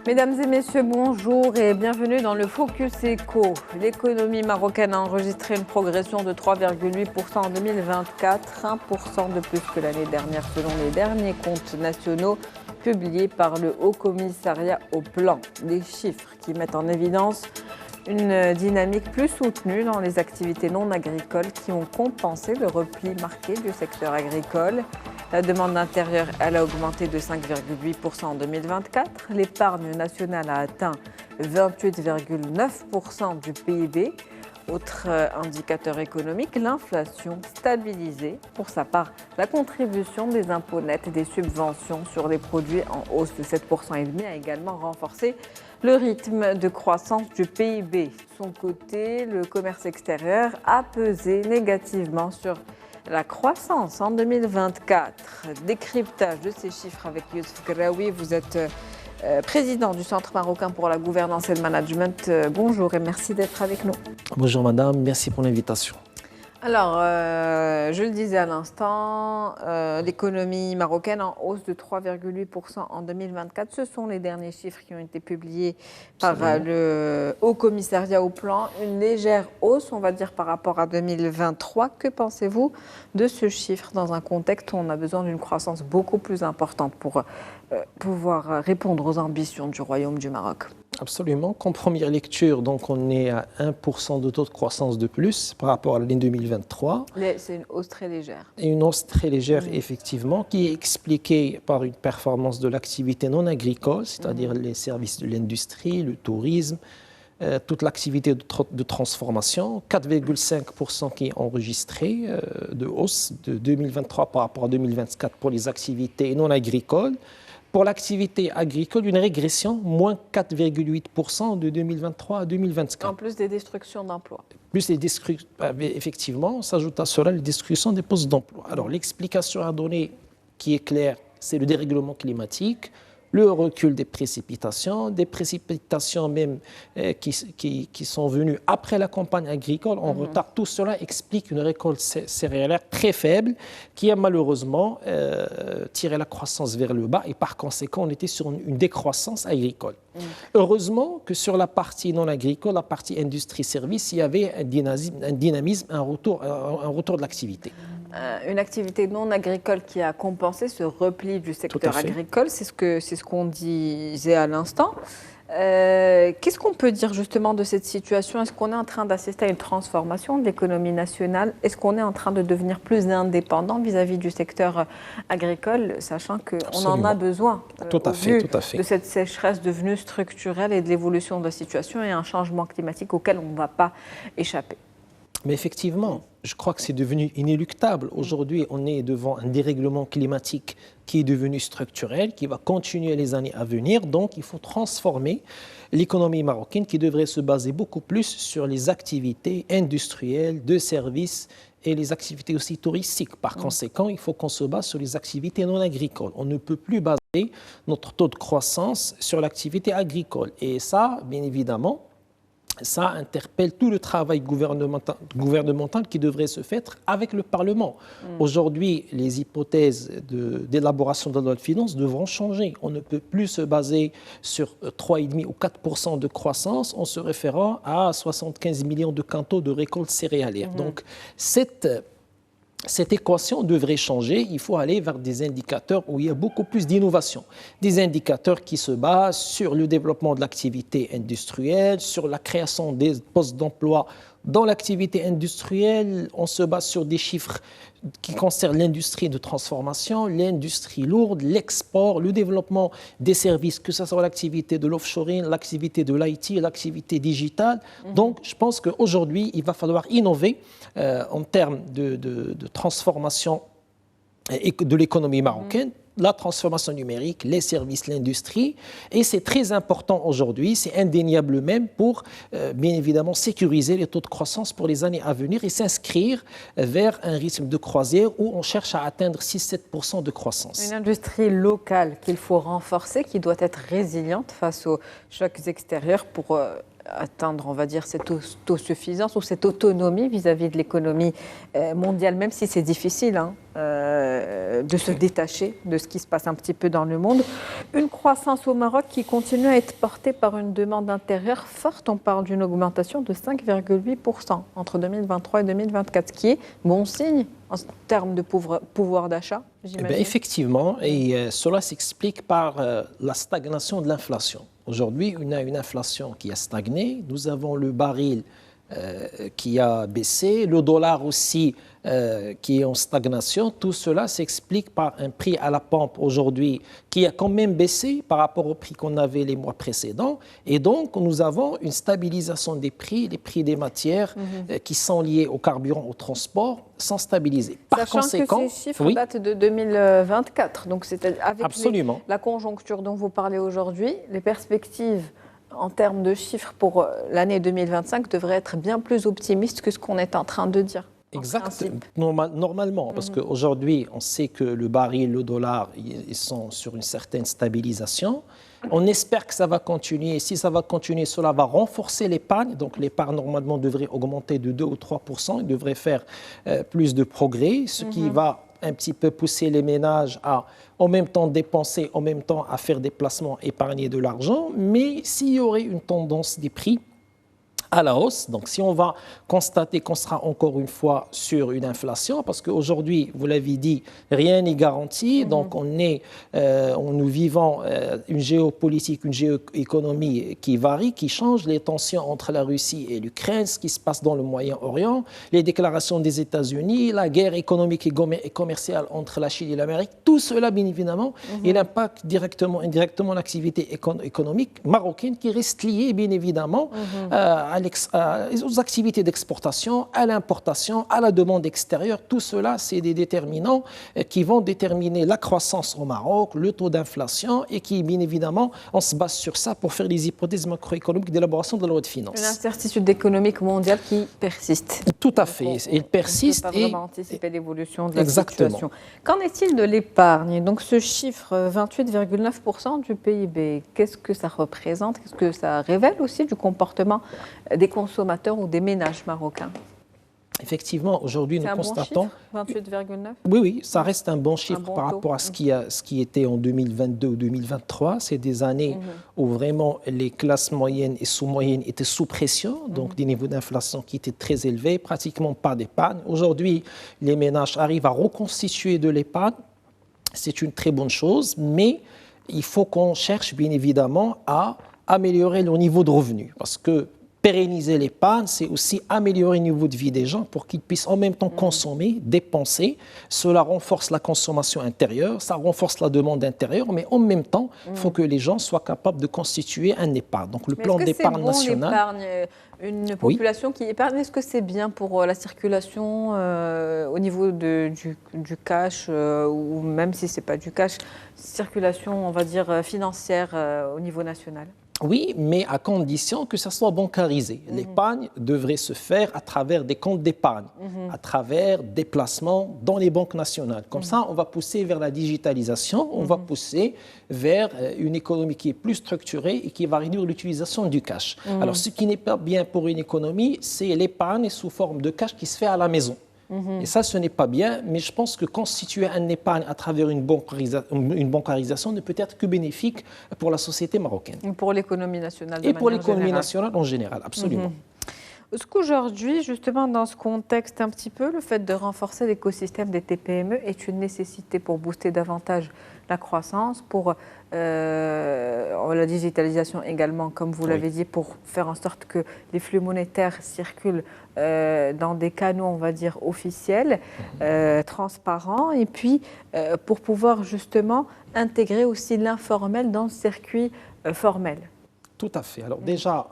Mesdames et messieurs, bonjour et bienvenue dans le Focus Éco. L'économie marocaine a enregistré une progression de 3,8% en 2024, 1% de plus que l'année dernière selon les derniers comptes nationaux publiés par le Haut Commissariat au Plan. Des chiffres qui mettent en évidence une dynamique plus soutenue dans les activités non agricoles qui ont compensé le repli marqué du secteur agricole. La demande intérieure, elle a augmenté de 5,8% en 2024. L'épargne nationale a atteint 28,9% du PIB. Autre indicateur économique, l'inflation stabilisée. Pour sa part, la contribution des impôts nets et des subventions sur les produits en hausse de 7,5% a également renforcé le rythme de croissance du PIB. De son côté, le commerce extérieur a pesé négativement sur la croissance en 2024. Décryptage de ces chiffres avec Yousef Graoui. Vous êtes président du Centre marocain pour la gouvernance et le management. Bonjour et merci d'être avec nous. Bonjour madame, merci pour l'invitation. Alors, je le disais à l'instant, l'économie marocaine en hausse de 3,8% en 2024. Ce sont les derniers chiffres qui ont été publiés par le Haut Commissariat au Plan. Une légère hausse, on va dire, par rapport à 2023. Que pensez-vous de ce chiffre dans un contexte où on a besoin d'une croissance beaucoup plus importante pour pouvoir répondre aux ambitions du Royaume du Maroc? Absolument. Comme première lecture, donc on est à 1% de taux de croissance de plus par rapport à l'année 2023. C'est une hausse très légère. Et une hausse très légère, effectivement, qui est expliquée par une performance de l'activité non agricole, c'est-à-dire les services de l'industrie, le tourisme, toute l'activité de transformation. 4,5% qui est enregistré de hausse de 2023 par rapport à 2024 pour les activités non agricoles. Pour l'activité agricole, une régression, moins 4,8% de 2023 à 2024. En plus des destructions d'emplois. Plus les destructions, effectivement, s'ajoute à cela les destructions des postes d'emploi. Alors l'explication à donner qui est claire, c'est le dérèglement climatique, le recul des précipitations même qui sont venues après la campagne agricole en retard. Tout cela explique une récolte céréalière très faible qui a malheureusement tiré la croissance vers le bas et par conséquent on était sur une décroissance agricole. Heureusement que sur la partie non agricole, la partie industrie-service, il y avait un dynamisme, un retour de l'activité. Une activité non agricole qui a compensé ce repli du secteur agricole, c'est ce qu'on disait à l'instant. Qu'est-ce qu'on peut dire justement de cette situation? Est-ce qu'on est en train d'assister à une transformation de l'économie nationale? Est-ce qu'on est en train de devenir plus indépendant vis-à-vis du secteur agricole, sachant qu'on en a besoin tout à fait. de cette sécheresse devenue structurelle et de l'évolution de la situation et un changement climatique auquel on ne va pas échapper? Mais effectivement, je crois que c'est devenu inéluctable. Aujourd'hui, on est devant un dérèglement climatique qui est devenu structurel, qui va continuer les années à venir. Donc, il faut transformer l'économie marocaine qui devrait se baser beaucoup plus sur les activités industrielles, de services et les activités aussi touristiques. Par conséquent, il faut qu'on se base sur les activités non agricoles. On ne peut plus baser notre taux de croissance sur l'activité agricole. Et ça, bien évidemment, ça interpelle tout le travail gouvernemental qui devrait se faire avec le Parlement. Aujourd'hui, les hypothèses d'élaboration de la loi de finances devront changer. On ne peut plus se baser sur 3,5 ou 4% de croissance en se référant à 75 millions de quintaux de récolte céréalière. Donc, cette équation devrait changer. Il faut aller vers des indicateurs où il y a beaucoup plus d'innovation. Des indicateurs qui se basent sur le développement de l'activité industrielle, sur la création des postes d'emploi dans l'activité industrielle. On se base sur des chiffres qui concernent l'industrie de transformation, l'industrie lourde, l'export, le développement des services, que ce soit l'activité de l'offshoring, l'activité de l'IT, l'activité digitale. Donc, je pense qu'aujourd'hui, il va falloir innover en termes de transformation de l'économie marocaine, la transformation numérique, les services, l'industrie. Et c'est très important aujourd'hui, c'est indéniable même pour, bien évidemment, sécuriser les taux de croissance pour les années à venir et s'inscrire vers un rythme de croisière où on cherche à atteindre 6-7% de croissance. Une industrie locale qu'il faut renforcer, qui doit être résiliente face aux chocs extérieurs pour atteindre, on va dire, cette autosuffisance ou cette autonomie vis-à-vis de l'économie mondiale, même si c'est difficile de se détacher de ce qui se passe un petit peu dans le monde. Une croissance au Maroc qui continue à être portée par une demande intérieure forte. On parle d'une augmentation de 5,8% entre 2023 et 2024, ce qui est bon signe en termes de pouvoir d'achat, j'imagine. Effectivement, et cela s'explique par la stagnation de l'inflation. Aujourd'hui, on a une inflation qui a stagné, nous avons le baril qui a baissé, le dollar aussi qui est en stagnation. Tout cela s'explique par un prix à la pompe aujourd'hui qui a quand même baissé par rapport au prix qu'on avait les mois précédents. Et donc, nous avons une stabilisation des prix, les prix des matières qui sont liés au carburant, au transport, sont stabilisés. Par conséquent, que ces chiffres datent de 2024. Donc, c'est avec la conjoncture dont vous parlez aujourd'hui, les perspectives en termes de chiffres pour l'année 2025 devraient être bien plus optimistes que ce qu'on est en train de dire. Exact, normalement, parce qu'aujourd'hui, on sait que le baril, le dollar, ils sont sur une certaine stabilisation. On espère que ça va continuer. Si ça va continuer, cela va renforcer l'épargne. Donc l'épargne, normalement, devrait augmenter de 2 ou 3%. Il devrait faire plus de progrès, ce qui va un petit peu pousser les ménages à en même temps dépenser, en même temps à faire des placements, épargner de l'argent. Mais s'il y aurait une tendance des prix à la hausse, donc si on va constater qu'on sera encore une fois sur une inflation, parce qu'aujourd'hui, vous l'avez dit, rien n'est garanti, donc nous vivons une géopolitique, une géoéconomie qui varie, qui change, les tensions entre la Russie et l'Ukraine, ce qui se passe dans le Moyen-Orient, les déclarations des États-Unis, la guerre économique et commerciale entre la Chine et l'Amérique, tout cela, bien évidemment, il impacte directement, indirectement l'activité économique marocaine qui reste liée, bien évidemment, aux activités d'exportation, à l'importation, à la demande extérieure. Tout cela, c'est des déterminants qui vont déterminer la croissance au Maroc, le taux d'inflation et qui, bien évidemment, on se base sur ça pour faire les hypothèses macroéconomiques d'élaboration de la loi de finances. Une incertitude économique mondiale qui persiste. Tout à fait. Elle persiste. On ne peut pas vraiment anticiper l'évolution de la situation. Qu'en est-il de l'épargne? Donc ce chiffre, 28,9% du PIB, qu'est-ce que ça représente? Qu'est-ce que ça révèle aussi du comportement des consommateurs ou des ménages marocains? Effectivement, aujourd'hui, nous constatons... 28,9 ? Oui, ça reste un bon chiffre par rapport à ce qui était en 2022 ou 2023. C'est des années où vraiment les classes moyennes et sous-moyennes étaient sous pression, donc des niveaux d'inflation qui étaient très élevés, pratiquement pas d'épargne. Aujourd'hui, les ménages arrivent à reconstituer de l'épargne. C'est une très bonne chose, mais il faut qu'on cherche bien évidemment à améliorer leur niveau de revenu, parce que pérenniser l'épargne, c'est aussi améliorer le niveau de vie des gens pour qu'ils puissent en même temps consommer, dépenser. Cela renforce la consommation intérieure, ça renforce la demande intérieure, mais en même temps, il faut que les gens soient capables de constituer un épargne. Donc le plan d'épargne national... Une population qui épargne, est-ce que c'est bien pour la circulation au niveau du cash ou même si ce n'est pas du cash, circulation, on va dire, financière au niveau national? Oui, mais à condition que ça soit bancarisé. L'épargne devrait se faire à travers des comptes d'épargne, à travers des placements dans les banques nationales. Comme ça, on va pousser vers la digitalisation, on va pousser vers une économie qui est plus structurée et qui va réduire l'utilisation du cash. Alors, ce qui n'est pas bien pour une économie, c'est l'épargne sous forme de cash qui se fait à la maison. Et ça, ce n'est pas bien, mais je pense que constituer un épargne à travers une bancarisation ne peut être que bénéfique pour la société marocaine. Et pour l'économie nationale. Et pour l'économie nationale en général, absolument. Est-ce qu'aujourd'hui, justement, dans ce contexte un petit peu, le fait de renforcer l'écosystème des TPME est une nécessité pour booster davantage la croissance, pour la digitalisation également, comme vous l'avez dit, pour faire en sorte que les flux monétaires circulent dans des canaux, on va dire, officiels, transparents, et puis pour pouvoir justement intégrer aussi l'informel dans le circuit formel? Tout à fait. Alors déjà,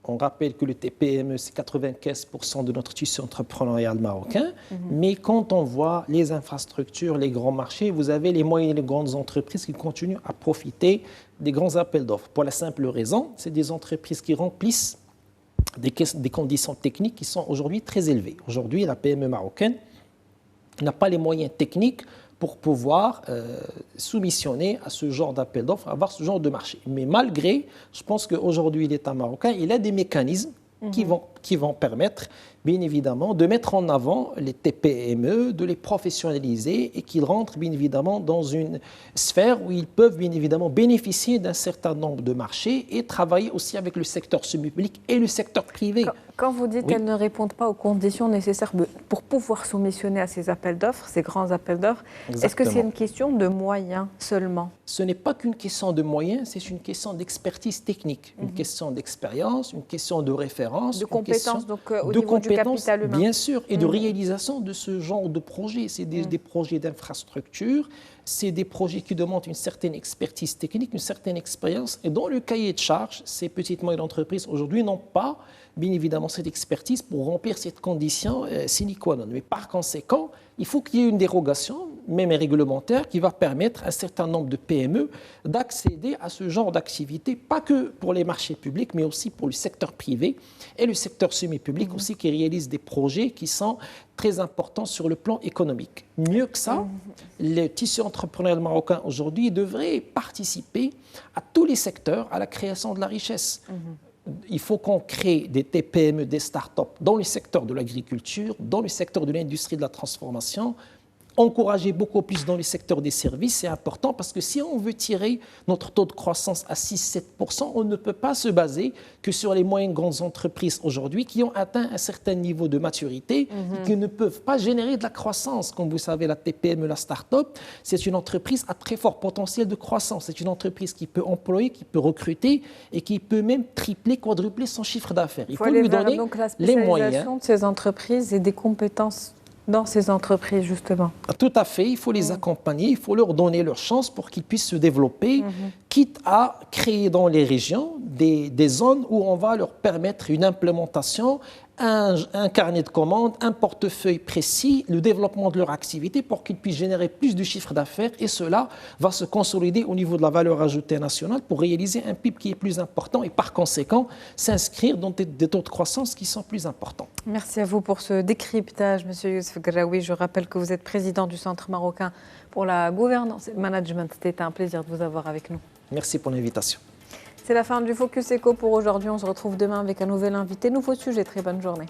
on rappelle que le TPME, c'est 95% de notre tissu entrepreneurial marocain. Mais quand on voit les infrastructures, les grands marchés, vous avez les moyennes et les grandes entreprises qui continuent à profiter des grands appels d'offres. Pour la simple raison, c'est des entreprises qui remplissent des conditions techniques qui sont aujourd'hui très élevées. Aujourd'hui, la PME marocaine n'a pas les moyens techniques pour pouvoir soumissionner à ce genre d'appel d'offres, avoir ce genre de marché. Mais malgré, je pense qu'aujourd'hui, l'État marocain, il a des mécanismes qui vont permettre, bien évidemment, de mettre en avant les TPME, de les professionnaliser et qu'ils rentrent, bien évidemment, dans une sphère où ils peuvent, bien évidemment, bénéficier d'un certain nombre de marchés et travailler aussi avec le secteur semi-public et le secteur privé. Quand vous dites qu'elles ne répondent pas aux conditions nécessaires pour pouvoir soumissionner à ces appels d'offres, ces grands appels d'offres, est-ce que c'est une question de moyens seulement? Ce n'est pas qu'une question de moyens, c'est une question d'expertise technique, une question d'expérience, une question de référence, de compétences, donc au de niveau du capital humain. Bien sûr, et de réalisation de ce genre de projets. C'est des projets d'infrastructure, c'est des projets qui demandent une certaine expertise technique, une certaine expérience. Et dans le cahier de charges, ces petites et moyennes entreprises aujourd'hui n'ont pas, bien évidemment, cette expertise pour remplir cette condition sine qua non. Mais par conséquent, il faut qu'il y ait une dérogation, même réglementaire, qui va permettre à un certain nombre de PME d'accéder à ce genre d'activité, pas que pour les marchés publics, mais aussi pour le secteur privé et le secteur semi-public aussi, qui réalise des projets qui sont très importants sur le plan économique. Mieux que ça, le tissu entrepreneurial marocain aujourd'hui devrait participer à tous les secteurs, à la création de la richesse. Il faut qu'on crée des TPME, des start-up dans le secteur de l'agriculture, dans le secteur de l'industrie de la transformation, encourager beaucoup plus dans le secteur des services, c'est important parce que si on veut tirer notre taux de croissance à 6-7%, on ne peut pas se baser que sur les moyennes grandes entreprises aujourd'hui qui ont atteint un certain niveau de maturité et qui ne peuvent pas générer de la croissance. Comme vous savez, la TPME, la start-up, c'est une entreprise à très fort potentiel de croissance. C'est une entreprise qui peut employer, qui peut recruter et qui peut même tripler, quadrupler son chiffre d'affaires. Il faut lui donner donc la les moyens. spécialisation de ces entreprises et des compétences dans ces entreprises, justement. Tout à fait, il faut les accompagner, il faut leur donner leur chance pour qu'ils puissent se développer, quitte à créer dans les régions des zones où on va leur permettre une implémentation, un carnet de commandes, un portefeuille précis, le développement de leur activité pour qu'ils puissent générer plus de chiffre d'affaires et cela va se consolider au niveau de la valeur ajoutée nationale pour réaliser un PIB qui est plus important et par conséquent s'inscrire dans des taux de croissance qui sont plus importants. Merci à vous pour ce décryptage, Monsieur Youssef Gerraoui. Je rappelle que vous êtes président du Centre marocain pour la gouvernance et le management. C'était un plaisir de vous avoir avec nous. Merci pour l'invitation. C'est la fin du Focus Eco pour aujourd'hui. On se retrouve demain avec un nouvel invité, nouveau sujet. Très bonne journée.